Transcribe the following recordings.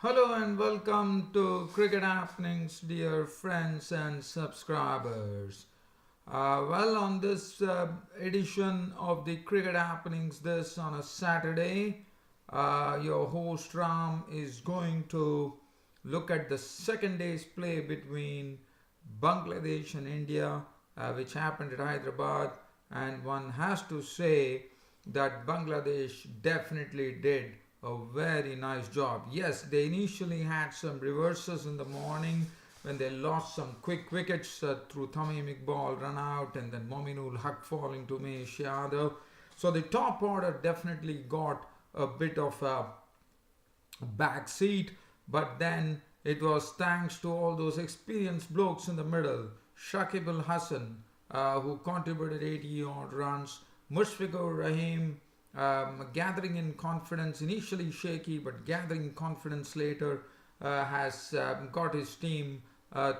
Hello and welcome to Cricket Happenings, dear friends and subscribers. On this edition of the Cricket Happenings, this on a Saturday, your host Ram is going to look at the second day's play between Bangladesh and India, which happened at Hyderabad. And one has to say that Bangladesh definitely did a very nice job. Yes, they initially had some reverses in the morning when they lost some quick wickets through Tamim Iqbal run out and then Mominul Haq falling to Umesh Yadav. So the top order definitely got a bit of a back seat, but then it was thanks to all those experienced blokes in the middle. Shakib Al Hassan, who contributed 80 odd runs, Mushfiqur Rahim, gathering in confidence, initially shaky, but gathering confidence later, has got his team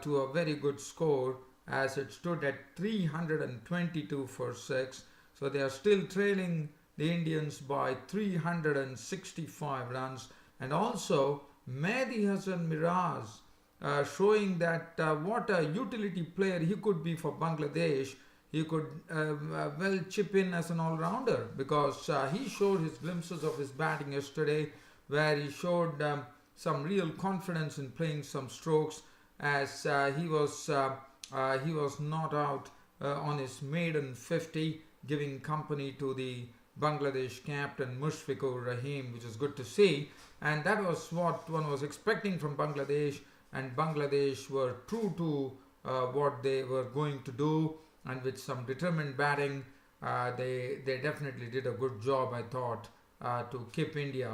to a very good score as it stood at 322 for 6. So they are still trailing the Indians by 365 runs. And also, Mehdi Hassan Miraz showing that what a utility player he could be for Bangladesh. He could well chip in as an all-rounder because he showed his glimpses of his batting yesterday, where he showed some real confidence in playing some strokes as he was not out on his maiden 50, giving company to the Bangladesh captain Mushfiqur Rahim, which is good to see. And that was what one was expecting from Bangladesh, and Bangladesh were true to what they were going to do, and with some determined batting, they definitely did a good job, I thought, to keep India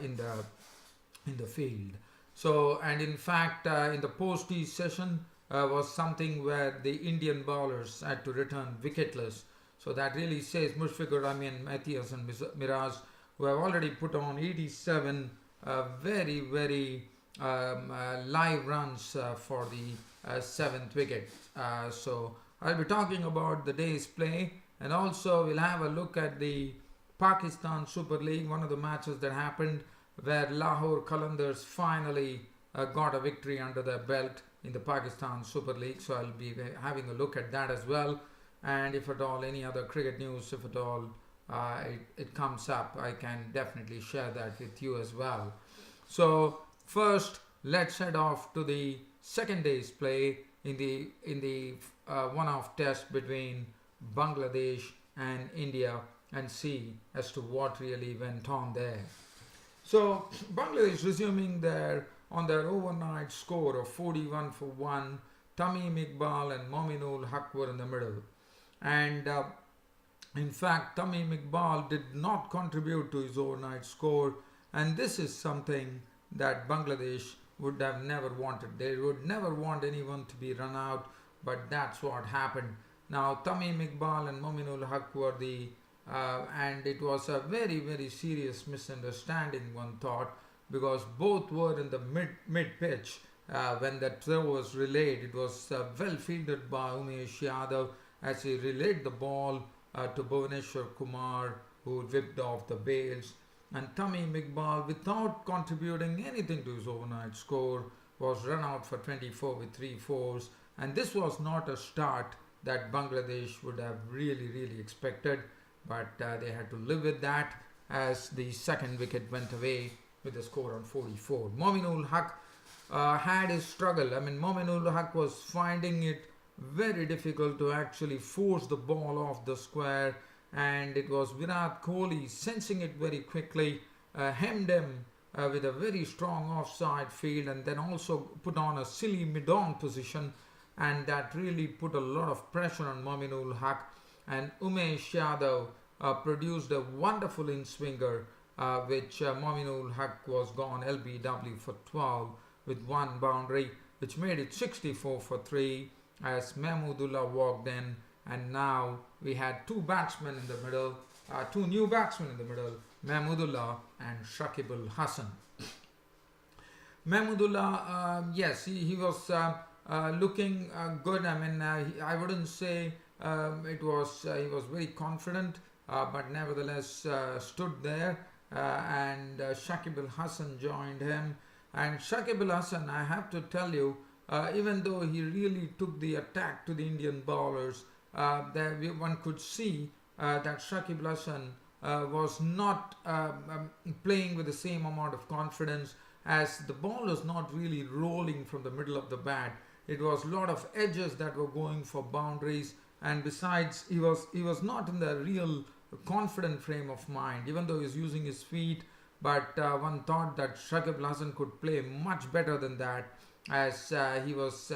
in the field. So, and in fact, in the post-T session was something where the Indian bowlers had to return wicketless. So that really says Mushfiqur Rahim and Matthias and Miraz, who have already put on 87 very live runs for the seventh wicket. So I'll be talking about the day's play, and also we'll have a look at the Pakistan Super League, one of the matches that happened where Lahore Qalandars finally got a victory under their belt in the Pakistan Super League. So I'll be having a look at that as well. And if at all any other cricket news, if at all it comes up, I can definitely share that with you as well. So first, let's head off to the second day's play in the one-off test between Bangladesh and India and see as to what really went on there. So Bangladesh resuming on their overnight score of 41 for 1. Tamim Iqbal and Mominul Haq were in the middle. And in fact, Tamim Iqbal did not contribute to his overnight score, and this is something that Bangladesh would have never wanted. They would never want anyone to be run out, but that's what happened. Now, Tamim Iqbal and Mominul Haq were and it was a very serious misunderstanding, one thought, because both were in the mid pitch when that throw was relayed. It was well fielded by Umesh Yadav as he relayed the ball to Bhuvaneshwar Kumar, who whipped off the bails. And Tamim Iqbal, without contributing anything to his overnight score, was run out for 24 with 3 fours. And this was not a start that Bangladesh would have really expected, but they had to live with that as the second wicket went away with a score on 44. Mominul Haq had his struggle. I mean, Mominul Haq was finding it very difficult to actually force the ball off the square, and it was Virat Kohli sensing it very quickly, hemmed him with a very strong offside field, and then also put on a silly mid-on position, and that really put a lot of pressure on Mominul Haq. And Umesh Yadav produced a wonderful in-swinger, which Mominul Haq was gone LBW for 12 with one boundary, which made it 64 for 3 as Mahmudullah walked in. And now we had two batsmen in the middle, two new batsmen in the middle, Mahmudullah and Shakib Al Hassan. Mahmudullah, yes, he was looking good. I mean, I wouldn't say he was very confident, but nevertheless stood there. And Shakib Al Hassan joined him. And Shakib Al Hasan, I have to tell you, even though he really took the attack to the Indian bowlers, one could see that Shakib Al Hasan was not playing with the same amount of confidence, as the ball was not really rolling from the middle of the bat. It was a lot of edges that were going for boundaries, and besides, he was not in the real confident frame of mind, even though he was using his feet. But one thought that Shakib Al Hasan could play much better than that, as he was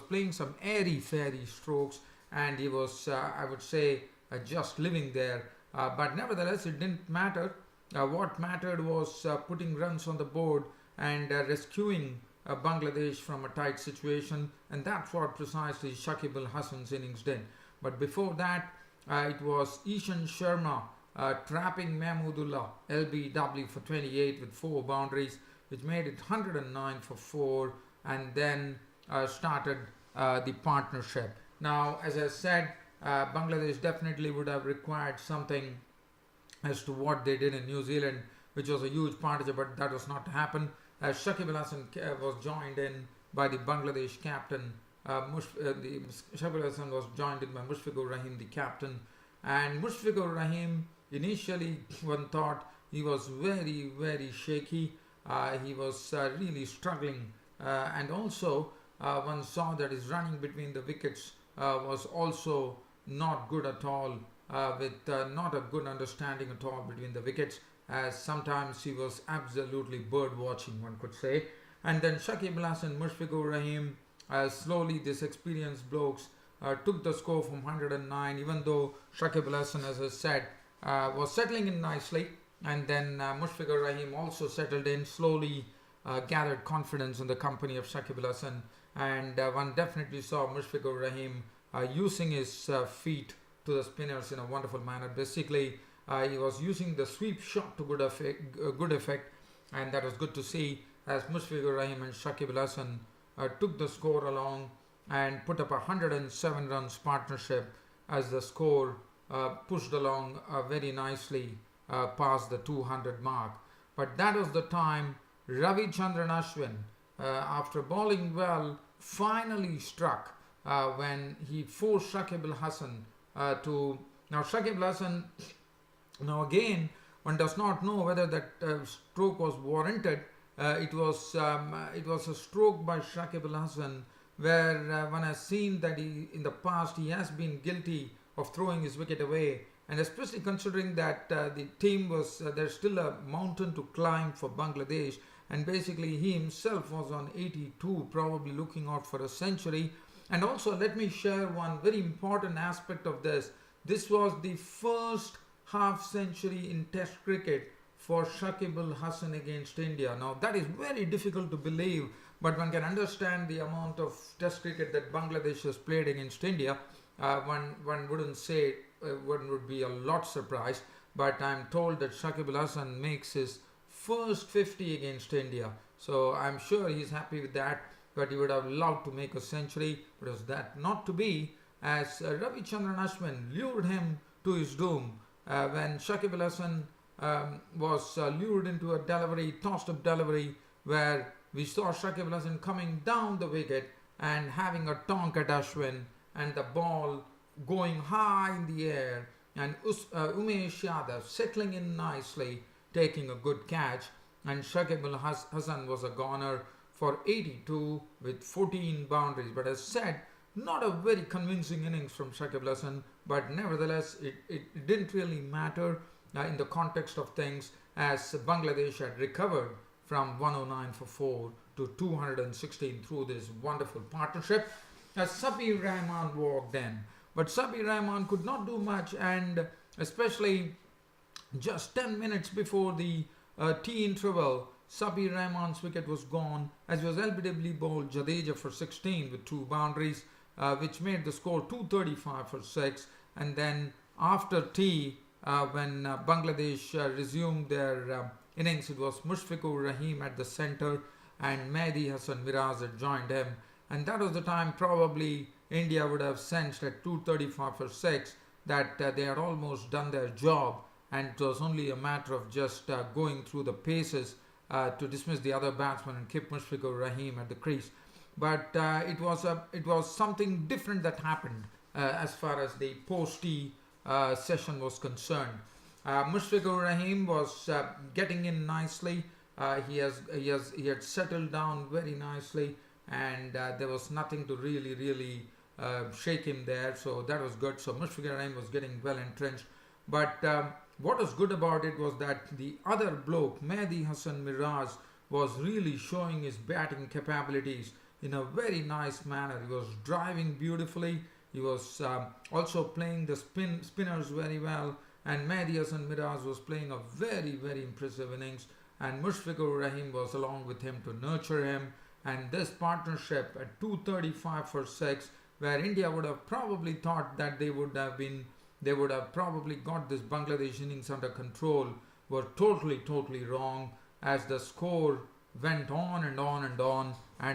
playing some airy fairy strokes, and he was, I would say, just living there. But nevertheless, it didn't matter. What mattered was putting runs on the board and rescuing Bangladesh from a tight situation, and that's what precisely Shakib Al Hasan's innings did. But before that, it was Ishan Sharma trapping Mahmudullah LBW for 28 with 4 boundaries, which made it 109 for 4, and then started the partnership. Now, as I said, Bangladesh definitely would have required something as to what they did in New Zealand, which was a huge partnership, but that was not to happen. Shakib Al Hasan was joined in by the Bangladesh captain. Shakib Al Hasan was joined in by Mushfiqur Rahim, the captain. And Mushfiqur Rahim, initially, one thought he was very, very shaky. He was really struggling. And also, one saw that his running between the wickets was also not good at all, with not a good understanding at all between the wickets, as sometimes he was absolutely bird watching, one could say. And then Shakib Al Hasan, Mushfiqur Rahim, slowly these experienced blokes took the score from 109, even though Shakib Al Hasan, as I said, was settling in nicely. And then Mushfiqur Rahim also settled in, slowly gathered confidence in the company of Shakib Al Hasan. And one definitely saw Mushfiqur Rahim using his feet to the spinners in a wonderful manner. Basically, he was using the sweep shot to good effect, and that was good to see, as Mushfiqur Rahim and Shakib Al Hasan took the score along and put up a 107 runs partnership, as the score pushed along very nicely past the 200 mark. But that was the time Ravichandran Ashwin, after bowling well, finally struck when he forced Shakib Al Hasan to... Now Shakib Al Hasan, now again, one does not know whether that stroke was warranted. It was a stroke by Shakib Al Hasan where one has seen that in the past he has been guilty of throwing his wicket away, and especially considering that the team was there's still a mountain to climb for Bangladesh, and basically he himself was on 82, probably looking out for a century. And also, let me share one very important aspect of this. This was the first half century in Test cricket for Shakib Al Hasan against India. Now that is very difficult to believe, but one can understand the amount of Test cricket that Bangladesh has played against India. One wouldn't say, one would be a lot surprised, but I'm told that Shakib Al Hasan makes his first 50 against India. So I'm sure he's happy with that, but he would have loved to make a century, but it was that not to be, as Ravichandran Ashwin lured him to his doom when Shakib Al Hasan was lured into a delivery, tossed up delivery, where we saw Shakib Al Hasan coming down the wicket and having a tonk at Ashwin, and the ball going high in the air, and Umesh Yadav settling in nicely, taking a good catch, and Shakib Al Hasan was a goner for 82 with 14 boundaries. But as said, not a very convincing innings from Shakib Al Hasan, but nevertheless it didn't really matter in the context of things, as Bangladesh had recovered from 109 for 4 to 216 through this wonderful partnership, as Sabir Rahman walked in. But Sabir Rahman could not do much, and especially just 10 minutes before the tea interval, Sabir Rahman's wicket was gone, as he was LBW bowled Jadeja for 16 with 2 boundaries, which made the score 235 for 6. And then after tea, when Bangladesh resumed their innings, it was Mushfiqur Rahim at the centre, and Mehdi Hassan Miraz had joined him. And that was the time probably India would have sensed at 235 for 6 that they had almost done their job, and it was only a matter of just going through the paces to dismiss the other batsman and keep Mushfiqur Rahim at the crease. But it was something different that happened as far as the post-tea session was concerned. Mushfiqur Rahim was getting in nicely. He had settled down very nicely, and there was nothing to really shake him there. So that was good. So Mushfiqur Rahim was getting well entrenched. But what was good about it was that the other bloke, Mehdi Hasan Miraz, was really showing his batting capabilities in a very nice manner. He was driving beautifully. He was also playing the spinners very well. And Mehdi Hasan Miraz was playing a very impressive innings. And Mushfiqur Rahim was along with him to nurture him. And this partnership at 235 for 6, where India would have probably thought that they would have probably got this Bangladesh innings under control, were totally wrong, as the score went on, and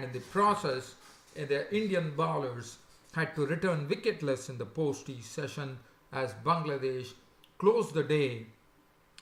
in the process the Indian bowlers had to return wicketless in the post-tea session as Bangladesh closed the day,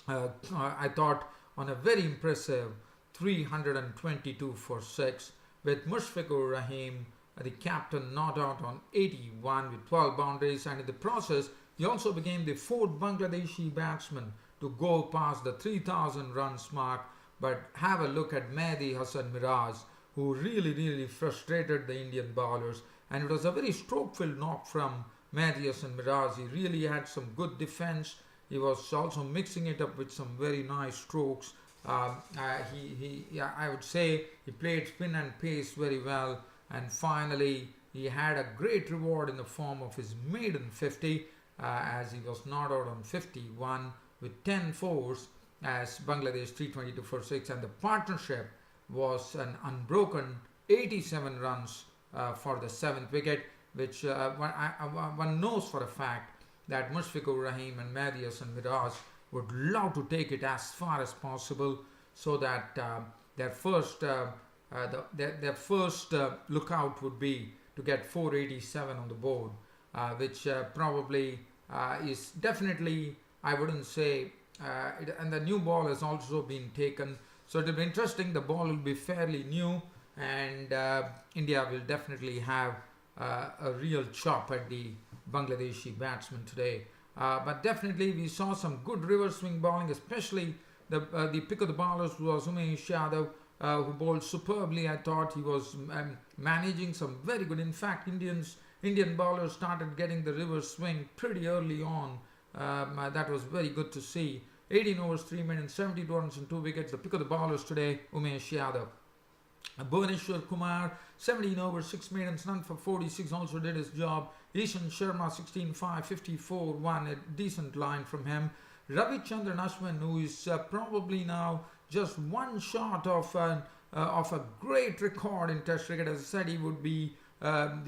I thought, on a very impressive 322 for 6, with Mushfiqur Rahim, the captain, not out on 81 with 12 boundaries, and in the process he also became the 4th Bangladeshi batsman to go past the 3,000 runs mark. But have a look at Mehdi Hasan Miraz, who really frustrated the Indian bowlers, and it was a very stroke-filled knock from Mehdi Hasan Miraz. He really had some good defense. He was also mixing it up with some very nice strokes. I would say he played spin and pace very well, and finally he had a great reward in the form of his maiden 50, as he was not out on 51 with 10 fours as Bangladesh 322 for 6, and the partnership was an unbroken 87 runs for the 7th wicket, which one knows for a fact that Mushfiqur Rahim and Mehdi Hasan Miraz would love to take it as far as possible, so that their first lookout would be to get 487 on the board, which probably is definitely, I wouldn't say, and the new ball has also been taken, so it will be interesting. The ball will be fairly new, and India will definitely have a real chop at the Bangladeshi batsmen today. But definitely we saw some good reverse swing bowling, especially the pick of the bowlers was Umesh Yadav, who bowled superbly. I thought he was managing some very good. In fact, Indian bowlers started getting the reverse swing pretty early on. That was very good to see. 18 overs, 3 minutes, 72 runs and 2 wickets. The pick of the bowlers today, Umesh Yadav. Bhuvaneshwar Kumar, 17 overs, 6 maidens, none for 46, also did his job. Ishan Sharma, 16-5, 54-1, a decent line from him. Ravichandran Ashwin, who is probably now just one shot of a great record in Test cricket. As I said, he would be right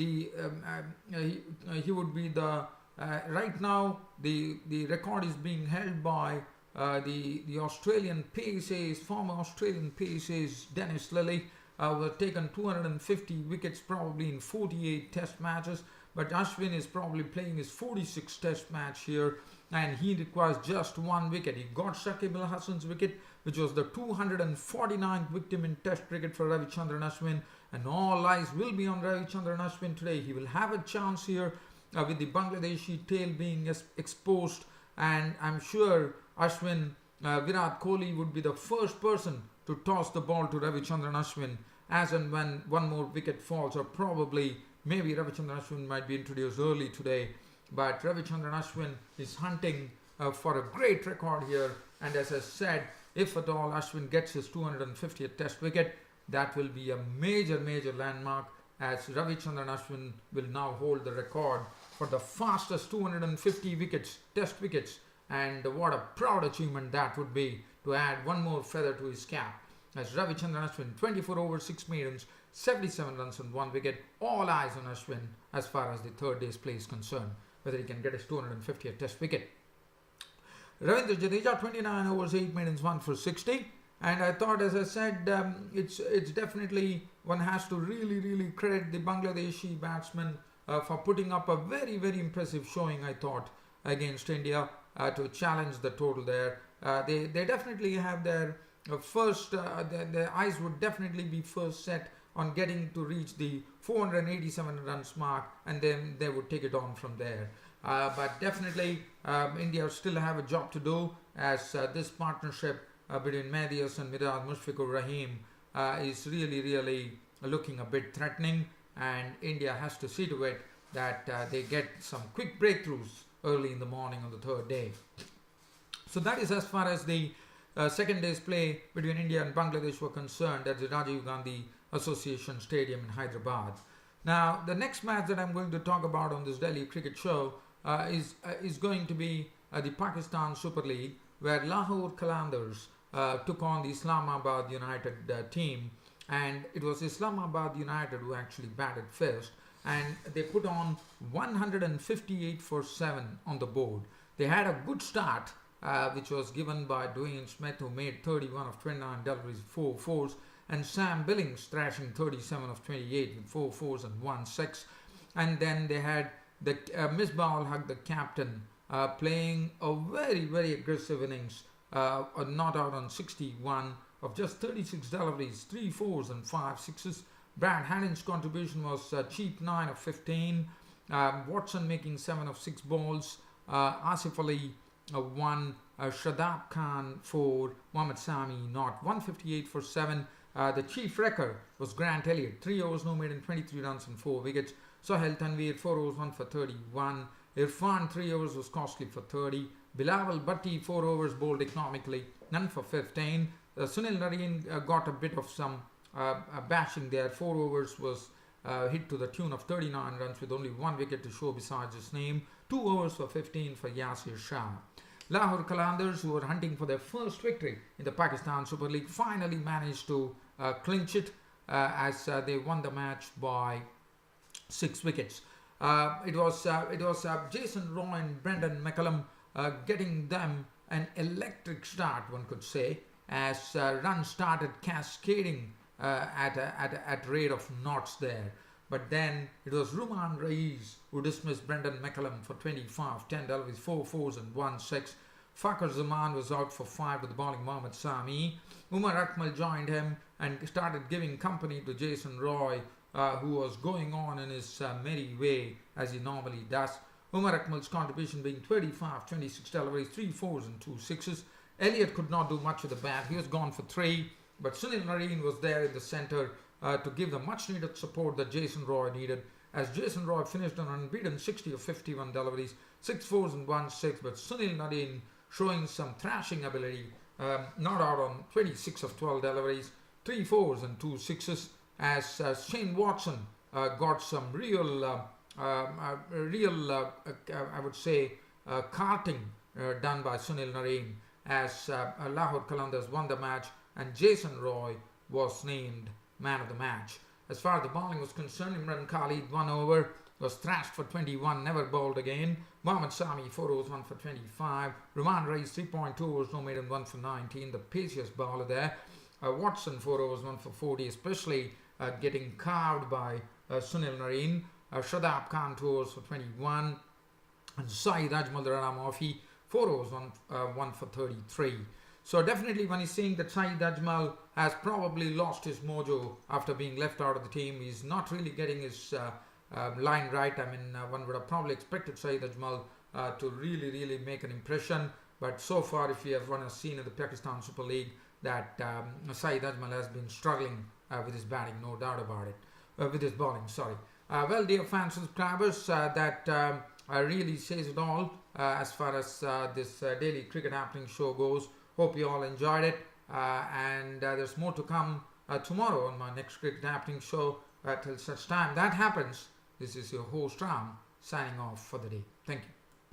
now the record is being held by the Australian pace ace, former Australian pace ace Dennis Lillee, who has taken 250 wickets probably in 48 Test matches. But Ashwin is probably playing his 46th Test match here, and he requires just 1 wicket. He got Shakib Al Hasan's wicket, which was the 249th victim in Test cricket for Ravichandran Ashwin, and all eyes will be on Ravichandran Ashwin today. He will have a chance here with the Bangladeshi tail being exposed, and I'm sure Ashwin, Virat Kohli would be the first person to toss the ball to Ravichandran Ashwin as and when one more wicket falls, or probably maybe Ravichandran Ashwin might be introduced early today. But Ravichandran Ashwin is hunting for a great record here, and as I said, if at all Ashwin gets his 250th Test wicket, that will be a major landmark, as Ravichandran Ashwin will now hold the record for the fastest 250 wickets, Test wickets, and what a proud achievement that would be to add one more feather to his cap, as Ravichandran Ashwin, 24 overs, 6 maidens, 77 runs and 1 wicket. All eyes on Ashwin as far as the third day's play is concerned, whether he can get his 250th Test wicket. Ravindra Jadeja, 29 overs, 8 maidens, 1 for 60. And I thought, as I said, it's definitely, one has to really credit the Bangladeshi batsmen for putting up a very impressive showing, I thought, against India to challenge the total there. They definitely have their first, the eyes would definitely be first set on getting to reach the 487 runs mark, and then they would take it on from there. But definitely, India still have a job to do, as this partnership between Mehdi and Mirad Mushfiqur Rahim is really looking a bit threatening, and India has to see to it that they get some quick breakthroughs early in the morning on the third day. So that is as far as the second day's play between India and Bangladesh were concerned at the Rajiv Gandhi Association Stadium in Hyderabad. Now, the next match that I'm going to talk about on this Delhi cricket show is going to be the Pakistan Super League, where Lahore Qalandars took on the Islamabad United team, and it was Islamabad United who actually batted first, and they put on 158 for 7 on the board. They had a good start, which was given by Dwayne Smith, who made 31 of 29 deliveries, 4 fours, and Sam Billings thrashing 37 of 28 with 4 fours and 1 6. And then they had the Misbah ul Haq, the captain, playing a very aggressive innings, not out on 61 of just 36 deliveries, 3 fours and 5 sixes. Brad Haddin's contribution was cheap 9 of 15. Watson making 7 of 6 balls. Asif Ali 1. Shadab Khan 4. Mohammad Sami not. 158 for 7. The chief wrecker was Grant Elliott. 3 overs, no made, and 23 runs and 4 wickets. Sohail Tanveer 4 overs, 1 for 31. Irfan 3 overs was costly for 30. Bilawal Bhatti 4 overs, bowled economically, none for 15. Sunil Narine got a bit of some bashing there. 4 overs was hit to the tune of 39 runs with only 1 wicket to show besides his name. 2 overs for 15 for Yasir Shah. Lahore Qalandars, who were hunting for their first victory in the Pakistan Super League, finally managed to clinch it as they won the match by 6 wickets. It was Jason Roy and Brendan McCullum getting them an electric start, one could say, as runs started cascading at rate of knots there. But then it was Ruman Raiz who dismissed Brendan McCullum for 25, 10 deliveries, 4 fours and 1 6. Fakhar Zaman was out for 5 with the bowling Mohammad Sami. Umar Akmal joined him and started giving company to Jason Roy, who was going on in his merry way as he normally does. Umar Akmal's contribution being 25, 26 deliveries, 3 fours and 2 sixes. Elliott could not do much with the bat. He was gone for 3, but Sunil Narine was there in the centre to give the much needed support that Jason Roy needed, as Jason Roy finished on an unbeaten 60 of 51 deliveries, 6 fours and 1 6, but Sunil Narine showing some thrashing ability, not out on 26 of 12 deliveries, 3 fours and 2 sixes, as Shane Watson got some real, I would say, carting done by Sunil Narine, as Lahore Qalandars won the match and Jason Roy was named man of the match. As far as the bowling was concerned, Imran Khalid 1 over, was thrashed for 21, never bowled again. Mohammad Sami 4 overs, 1 for 25. Ruman Raiz 3.2 overs, no made, and 1 for 19. The paciest bowler there. Watson 4 overs, 1 for 40, especially getting carved by Sunil Narine. Shadab Khan 2 overs for 21. And Saeed Ajmal Rana Mafi 4 overs, 1 for 33. So definitely when he's saying that Saeed Ajmal has probably lost his mojo after being left out of the team, he's not really getting his line right. I mean, one would have probably expected Saeed Ajmal to really make an impression. But so far, if everyone has seen in the Pakistan Super League, that Saeed Ajmal has been struggling with his batting, no doubt about it. With his bowling, sorry. Well, dear fans and subscribers, that really says it all as far as this daily cricket happening show goes. Hope you all enjoyed it, and there's more to come tomorrow on my next cricket happening show. Till such time that happens, this is your host Ram signing off for the day. Thank you.